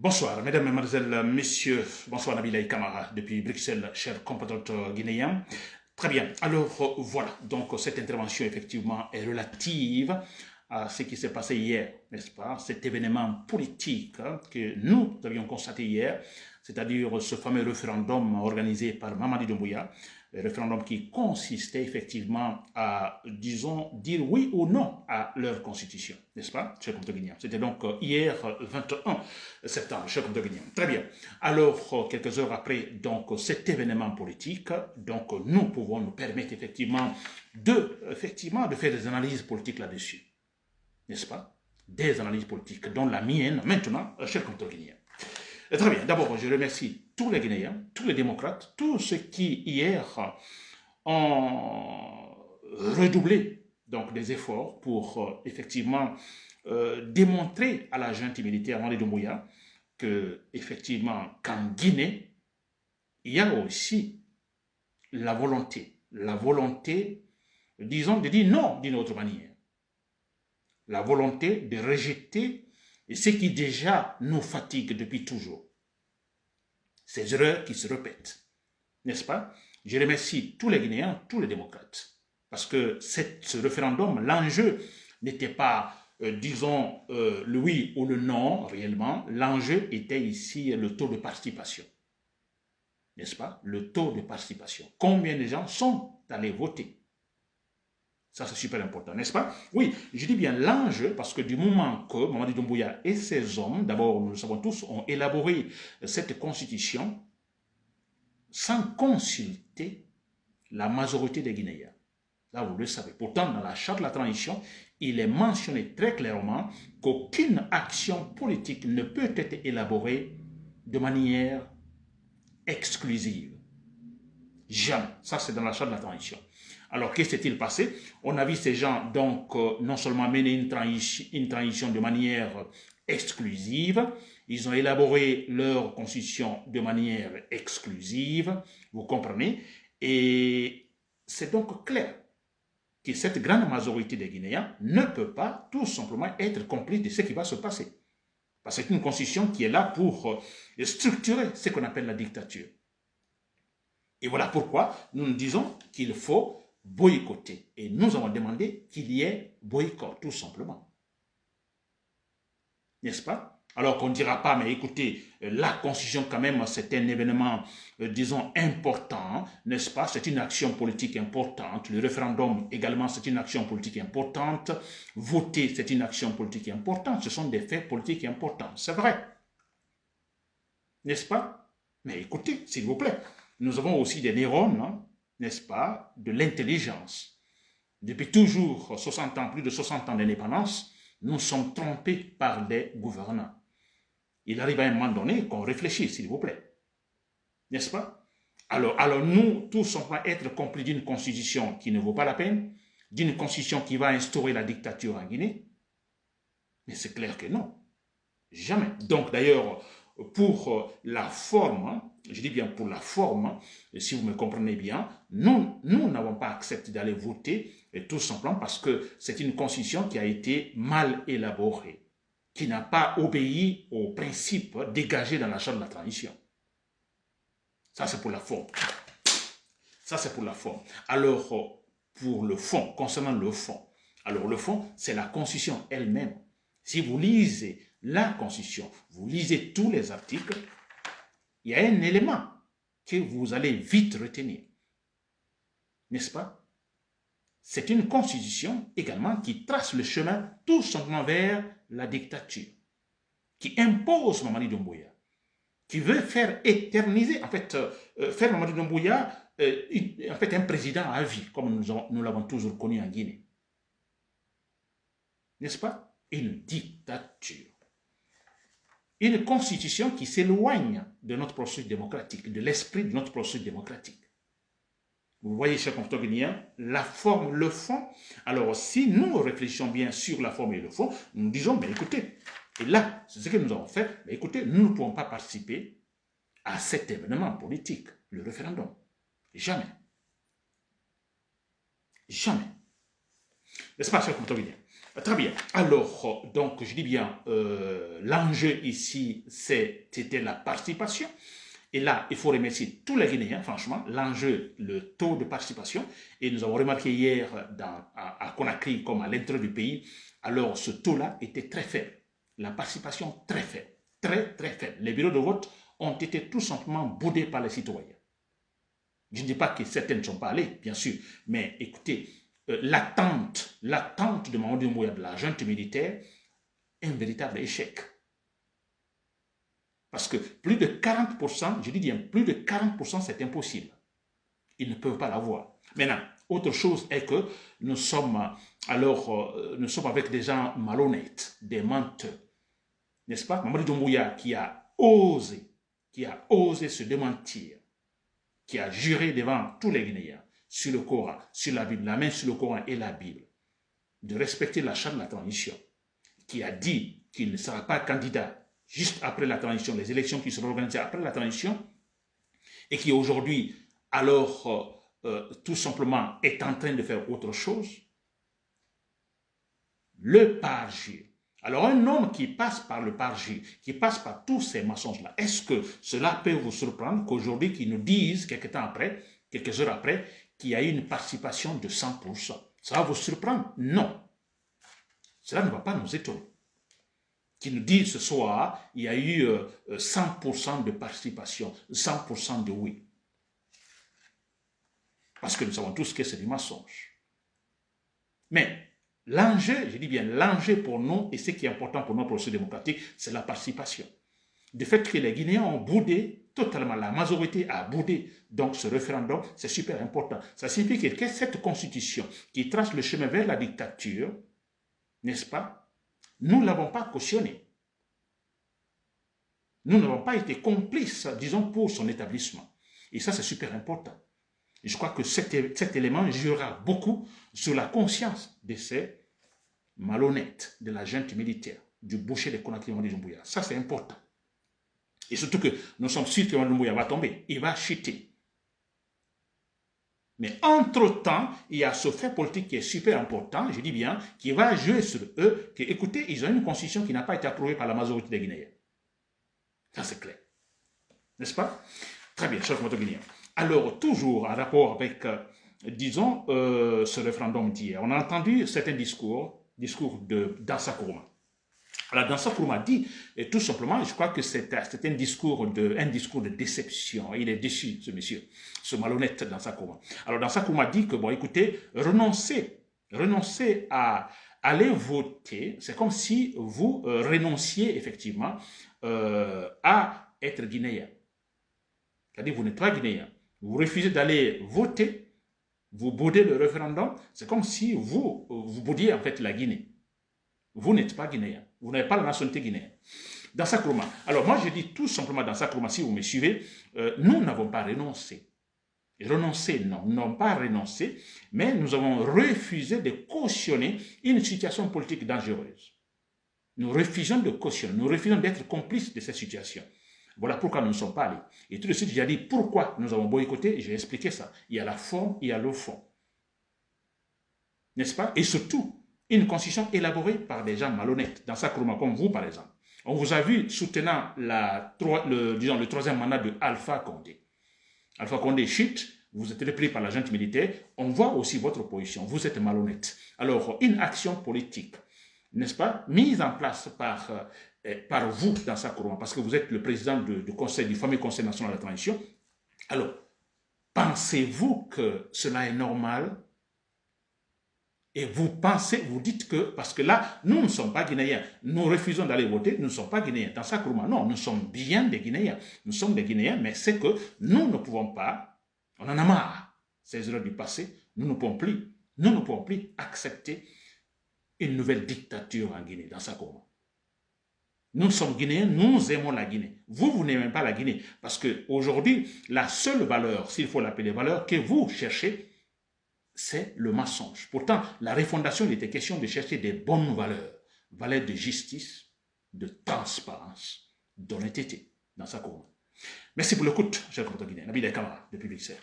Bonsoir, mesdames, mesdemoiselles, messieurs. Bonsoir, Nabila Kamara, depuis Bruxelles, chers compatriotes guinéens. Très bien. Alors, voilà. Donc, cette intervention, effectivement, est relative à ce qui s'est passé hier, n'est-ce pas? Cet événement politique que nous avions constaté hier, c'est-à-dire ce fameux référendum organisé par Mamadi Doumbouya, le référendum qui consistait effectivement à, disons, dire oui ou non à leur constitution, n'est-ce pas, chers compatriotes? C'était donc hier 21 septembre, chers compatriotes. Très bien. Alors, quelques heures après donc cet événement politique, donc nous pouvons nous permettre effectivement de faire des analyses politiques là-dessus, n'est-ce pas? Des analyses politiques, dont la mienne maintenant, chers compatriotes. Très bien. D'abord, je remercie tous les Guinéens, tous les démocrates, tous ceux qui, hier, ont redoublé donc, des efforts pour, effectivement, démontrer à la junte militaire Mamadi Doumbouya que, effectivement, qu'en Guinée, il y a aussi la volonté, disons, de dire non d'une autre manière. La volonté de rejeter ce qui déjà nous fatigue depuis toujours. Ces erreurs qui se répètent, n'est-ce pas? Je remercie tous les Guinéens, tous les démocrates, parce que ce référendum, l'enjeu n'était pas, disons, le oui ou le non, réellement. L'enjeu était ici le taux de participation, n'est-ce pas? Le taux de participation. Combien de gens sont allés voter? Ça, c'est super important, n'est-ce pas? Oui, je dis bien l'enjeu, parce que du moment que Mamadi Doumbouya et ses hommes, d'abord, nous le savons tous, ont élaboré cette constitution sans consulter la majorité des Guinéens. Là, vous le savez. Pourtant, dans la charte de la transition, il est mentionné très clairement qu'aucune action politique ne peut être élaborée de manière exclusive. Jamais. Ça, c'est dans la charte de la transition. Alors, qu'est-ce qui s'est-il passé? On a vu ces gens, donc, non seulement mener une transition de manière exclusive, ils ont élaboré leur constitution de manière exclusive, vous comprenez? Et c'est donc clair que cette grande majorité des Guinéens ne peut pas tout simplement être complice de ce qui va se passer. Parce que c'est une constitution qui est là pour structurer ce qu'on appelle la dictature. Et voilà pourquoi nous disons qu'il faut boycotter. Et nous avons demandé qu'il y ait boycott, tout simplement. N'est-ce pas? Alors qu'on ne dira pas, mais écoutez, la Constitution quand même, c'est un événement, disons, important, n'est-ce pas? C'est une action politique importante. Le référendum également, c'est une action politique importante. Voter, c'est une action politique importante. Ce sont des faits politiques importants. C'est vrai. N'est-ce pas? Mais écoutez, s'il vous plaît, nous avons aussi des neurones, hein, n'est-ce pas, de l'intelligence. Depuis toujours 60 ans, plus de 60 ans d'indépendance, nous sommes trompés par des gouvernants. Il arrive à un moment donné qu'on réfléchisse, s'il vous plaît. N'est-ce pas? Alors nous, tous simplement être complices d'une constitution qui ne vaut pas la peine, d'une constitution qui va instaurer la dictature en Guinée. Mais c'est clair que non. Jamais. Donc d'ailleurs, pour la forme, hein, je dis bien pour la forme, hein, si vous me comprenez bien, nous n'avons pas accepté d'aller voter, et tout simplement parce que c'est une constitution qui a été mal élaborée, qui n'a pas obéi aux principes dégagés dans la charte de la transition. Ça, c'est pour la forme. Ça, c'est pour la forme. Alors, pour le fond, concernant le fond, alors le fond, c'est la constitution elle-même. Si vous lisez la Constitution, vous lisez tous les articles, il y a un élément que vous allez vite retenir. N'est-ce pas? C'est une Constitution également qui trace le chemin tout simplement vers la dictature, qui impose Mamadi Doumbouya, qui veut faire éterniser, en fait, faire Mamadi Doumbouya, en fait, un président à vie, comme nous l'avons toujours connu en Guinée. N'est-ce pas? Une dictature. Une constitution qui s'éloigne de notre processus démocratique, de l'esprit de notre processus démocratique. Vous voyez, chers compatriotes guinéens, la forme, le fond. Alors, si nous réfléchissons bien sur la forme et le fond, nous disons, mais écoutez, et là, c'est ce que nous avons fait, mais écoutez, nous ne pouvons pas participer à cet événement politique, le référendum. Jamais. Jamais. N'est-ce pas, chers compatriotes guinéens? Très bien. Alors, donc, je dis bien, l'enjeu ici, c'était la participation. Et là, il faut remercier tous les Guinéens, franchement, l'enjeu, le taux de participation. Et nous avons remarqué hier à Conakry, comme à l'intérieur du pays, alors ce taux-là était très faible. La participation très faible, très très faible. Les bureaux de vote ont été tout simplement boudés par les citoyens. Je ne dis pas que certaines ne sont pas allées, bien sûr, mais écoutez, l'attente de Mamadou Mouya de la junte militaire est un véritable échec. Parce que plus de 40%, je dis bien plus de 40%, c'est impossible. Ils ne peuvent pas l'avoir. Maintenant, autre chose est que nous sommes avec des gens malhonnêtes, des menteurs. N'est-ce pas? Mamadou Doumbouya qui a osé se démentir, qui a juré devant tous les Guinéens sur le Coran, sur la Bible, la main sur le Coran et la Bible, de respecter la charte de la transition, qui a dit qu'il ne sera pas candidat juste après la transition, les élections qui seront organisées après la transition, et qui aujourd'hui, alors, tout simplement, est en train de faire autre chose, le parjure. Alors, un homme qui passe par le parjure, qui passe par tous ces mensonges-là, est-ce que cela peut vous surprendre qu'aujourd'hui, qu'ils nous disent, quelques heures après, qu'il y a eu une participation de 100%? Ça va vous surprendre? Non. Cela ne va pas nous étonner. Qui nous dit ce soir, il y a eu 100% de participation, 100% de oui. Parce que nous savons tous que c'est du mensonge. Mais l'enjeu, je dis bien l'enjeu pour nous, et ce qui est important pour notre processus démocratique, c'est la participation. Du fait que les Guinéens ont boudé totalement, la majorité a boudé donc ce référendum, c'est super important. Ça signifie que cette constitution qui trace le chemin vers la dictature, n'est-ce pas, nous ne l'avons pas cautionné. Nous n'avons pas été complices, disons, pour son établissement. Et ça, c'est super important. Et je crois que cet élément jouera beaucoup sur la conscience de ces malhonnêtes de la junte militaire, du boucher de Conakry Mamadou Doumbouya. Ça, c'est important. Et surtout que nous sommes sûrs que Mamadou Doumbouya va tomber, il va chuter. Mais entre-temps, il y a ce fait politique qui est super important, je dis bien, qui va jouer sur eux, que, écoutez, ils ont une constitution qui n'a pas été approuvée par la majorité des Guinéens. Ça, c'est clair. N'est-ce pas? Très bien, chers Guinéens. Alors, toujours en rapport avec, disons, ce référendum d'hier, on a entendu certains discours de Dansa Kourouma. Alors, Dansa Kourouma dit, et tout simplement, je crois que c'est un discours de déception. Il est déçu, ce monsieur, ce malhonnête Dansa Kourouma. Alors, Dansa Kourouma dit que, bon, écoutez, renoncez à aller voter, c'est comme si vous renonciez effectivement à être guinéen. C'est-à-dire, vous n'êtes pas guinéen. Vous refusez d'aller voter, vous boudez le référendum, c'est comme si vous boudiez en fait la Guinée. Vous n'êtes pas guinéen, vous n'avez pas la nationalité guinéenne. Dansa Kourouma. Alors moi je dis tout simplement Dansa Kourouma, si vous me suivez, nous n'avons pas renoncé. Renoncer, non, nous n'avons pas renoncé, mais nous avons refusé de cautionner une situation politique dangereuse. Nous refusons de cautionner, nous refusons d'être complices de cette situation. Voilà pourquoi nous ne sommes pas allés. Et tout de suite, j'ai dit pourquoi nous avons boycotté, j'ai expliqué ça. Il y a la forme, il y a le fond. N'est-ce pas? Et surtout, une constitution élaborée par des gens malhonnêtes, dans sa Kourouma, comme vous par exemple. On vous a vu soutenant le troisième mandat de Alpha Condé. Alpha Condé chute, vous êtes repris par la junte militaire, on voit aussi votre position, vous êtes malhonnête. Alors, une action politique, n'est-ce pas, mise en place par vous dans sa Kourouma, parce que vous êtes le président du fameux Conseil national de la transition. Alors, pensez-vous que cela est normal? Et vous dites que, parce que là, nous ne sommes pas Guinéens, nous refusons d'aller voter, nous ne sommes pas Guinéens. Dans sa Kourouma, non, nous sommes bien des Guinéens. Nous sommes des Guinéens, mais c'est que nous ne pouvons pas, on en a marre, ces erreurs du passé, nous ne pouvons plus accepter une nouvelle dictature en Guinée, dans sa Kourouma. Nous sommes Guinéens, nous aimons la Guinée. Vous n'aimez pas la Guinée. Parce qu'aujourd'hui, la seule valeur, s'il faut l'appeler valeur, que vous cherchez, c'est le mensonge. Pourtant, la refondation, il était question de chercher des bonnes valeurs. Valeurs de justice, de transparence, d'honnêteté dans sa Kourouma. Merci pour l'écoute, cher compatriote guinéen. Nabil Kamara, depuis Bruxelles.